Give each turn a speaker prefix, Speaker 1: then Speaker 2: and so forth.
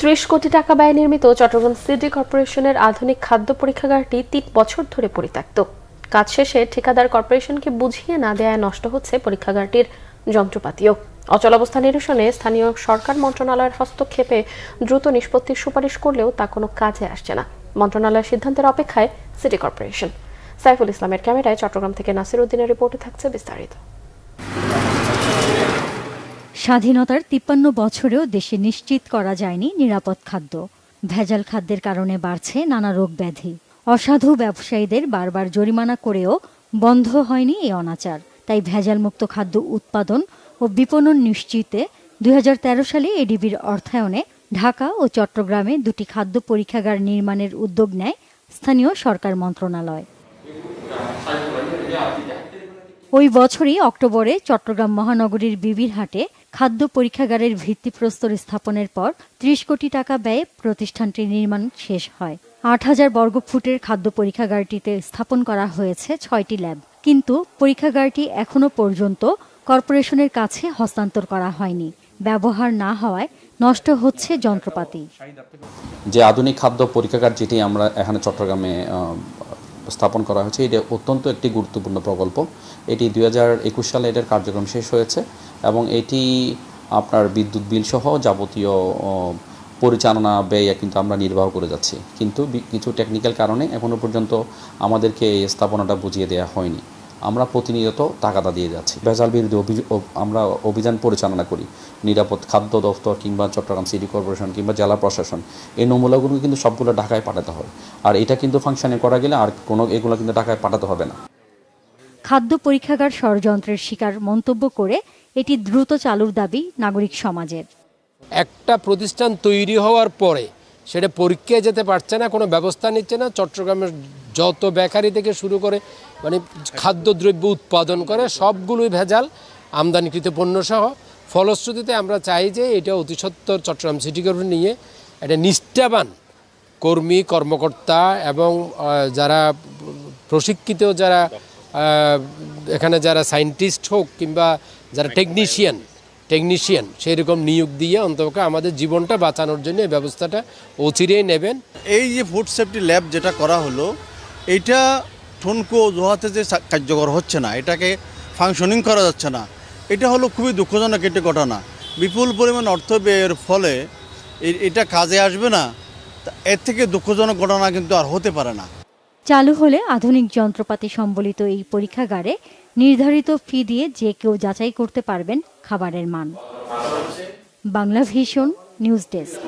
Speaker 1: 30 কোটি টাকা ব্যয়ে নির্মিত চট্টগ্রাম সিটি কর্পোরেশনের আধুনিক খাদ্য পরীক্ষাগারটি 3 বছর ধরে পরিত্যক্ত। কাজ শেষে ঠিকাদার কর্পোরেশনকে বুঝিয়ে না দেওয়ায় নষ্ট হচ্ছে পরীক্ষাগারটির যন্ত্রপাতিও। অচলাবস্থা নিরসনে স্থানীয় সরকার মন্ত্রণালয়ের হস্তক্ষেপে দ্রুত নিষ্পত্তির সুপারিশ করলেও তা কোনো কাজে আসছে না। মন্ত্রণালয়ের সিদ্ধান্তের অপেক্ষায় সিটি কর্পোরেশন। সাইফুল ইসলামের ক্যামেরায় চট্টগ্রাম থেকে নাসির উদ্দিনের রিপোর্টে থাকছে বিস্তারিত।
Speaker 2: স্বাধীনতার 53 বছরেও দেশে নিশ্চিত করা যায়নি নিরাপদ খাদ্য। ভেজাল খাদ্যের কারণে বাড়ছে নানা রোগ ব্যাধি। অসাধু ব্যবসায়ীদের বারবার জরিমানা করেও বন্ধ হয়নি এই অনাচার। তাই ভেজালমুক্ত খাদ্য উৎপাদন ও বিপণন নিশ্চিতে 2013 সালে এডিবির অর্থায়নে ঢাকা ও চট্টগ্রামে 2টি খাদ্য পরীক্ষাগার নির্মাণের উদ্যোগ নেয় স্থানীয় সরকার মন্ত্রণালয়। ওই বছরই অক্টোবরে চট্টগ্রাম মহানগরীর বিবিরহাটে খাদ্য পরীক্ষাগারের ভিত্তিপ্রস্তর স্থাপনের পর 30 কোটি টাকা ব্যয়ে প্রতিষ্ঠানটির নির্মাণ শেষ হয়। 8000 বর্গফুটের খাদ্য পরীক্ষাগারটিতে স্থাপন করা হয়েছে 6টি ল্যাব, কিন্তু পরীক্ষাগারটি এখনো পর্যন্ত কর্পোরেশনের কাছে হস্তান্তর করা হয়নি। ব্যবহার না হওয়ায় নষ্ট হচ্ছে যন্ত্রপাতি।
Speaker 3: যে আধুনিক খাদ্য পরীক্ষাগার যেটি আমরা এখানে চট্টগ্রামে স্থাপন করা হয়েছে, এটা অত্যন্ত একটি গুরুত্বপূর্ণ প্রকল্প। এটি 2021 সালে এটার কার্যক্রম শেষ হয়েছে এবং এটি আপনার বিদ্যুৎ বিল সহ যাবতীয় পরিচালনা ব্যয় কিন্তু আমরা নির্বাহ করে যাচ্ছি, কিন্তু কিছু টেকনিক্যাল কারণে এখনো পর্যন্ত আমাদেরকে এই স্থাপনাটা বুঝিয়ে দেওয়া হয়নি। আমরা প্রতিনিয়ত টাকাটা দিয়ে যাচ্ছি। ভেজাল বিরোধী আমরা অভিযান পরিচালনা করি। নিরাপদ খাদ্য দফতর কিংবা চট্টগ্রাম সিটি কর্পোরেশন কিংবা জেলা প্রশাসন, এই নমুনাগুলো কিন্তু সবগুলো ঢাকায় পাঠাতে হবে। আর এটা কিন্তু ফাংশনে করা গেলে আর কোনো এগুলো কিন্তু ঢাকায় পাঠাতে হবে না।
Speaker 2: খাদ্য পরীক্ষাগার ষড়যন্ত্রের শিকার মন্তব্য করে এটি দ্রুত চালুর দাবি নাগরিক সমাজের।
Speaker 4: একটা প্রতিষ্ঠান তৈরি হওয়ার পরে সেটা পরীক্ষায় যেতে পারছে না, কোনো ব্যবস্থা নিচ্ছে না। চট্টগ্রামের যত বেকারি থেকে শুরু করে মানে খাদ্যদ্রব্য উৎপাদন করে সবগুলোই ভেজাল, আমদানিকৃত পণ্য সহ। ফলশ্রুতিতে আমরা চাই যে এটা অতি সত্বর চট্টগ্রাম সিটি কর্পোরেশন নিয়ে একটা নিষ্ঠাবান কর্মী কর্মকর্তা এবং যারা প্রশিক্ষিত, যারা এখানে যারা সায়েন্টিস্ট হোক কিংবা যারা টেকনিশিয়ান সেই রকম নিয়োগ দিয়ে অন্তত আমাদের জীবনটা বাঁচানোর জন্য এই ব্যবস্থাটা অচিরেই নেবেন।
Speaker 5: এই যে ফুড সেফটি ল্যাব যেটা করা হলো, এইটা ঠুনকো অজুহাতে যে কার্যকর হচ্ছে না, এটাকে ফাংশনিং করা যাচ্ছে না, এটা হলো খুবই দুঃখজনক একটি ঘটনা। বিপুল পরিমাণ অর্থ ব্যয়ের ফলে এটা কাজে আসবে না, এর থেকে দুঃখজনক ঘটনা কিন্তু আর হতে পারে না।
Speaker 2: চালু হলে আধুনিক যন্ত্রপাতি সম্বলিত এই পরীক্ষাগারে নির্ধারিত ফি দিয়ে যে কেউ যাচাই করতে পারবেন খাবারের মান। Bangla vision news desk.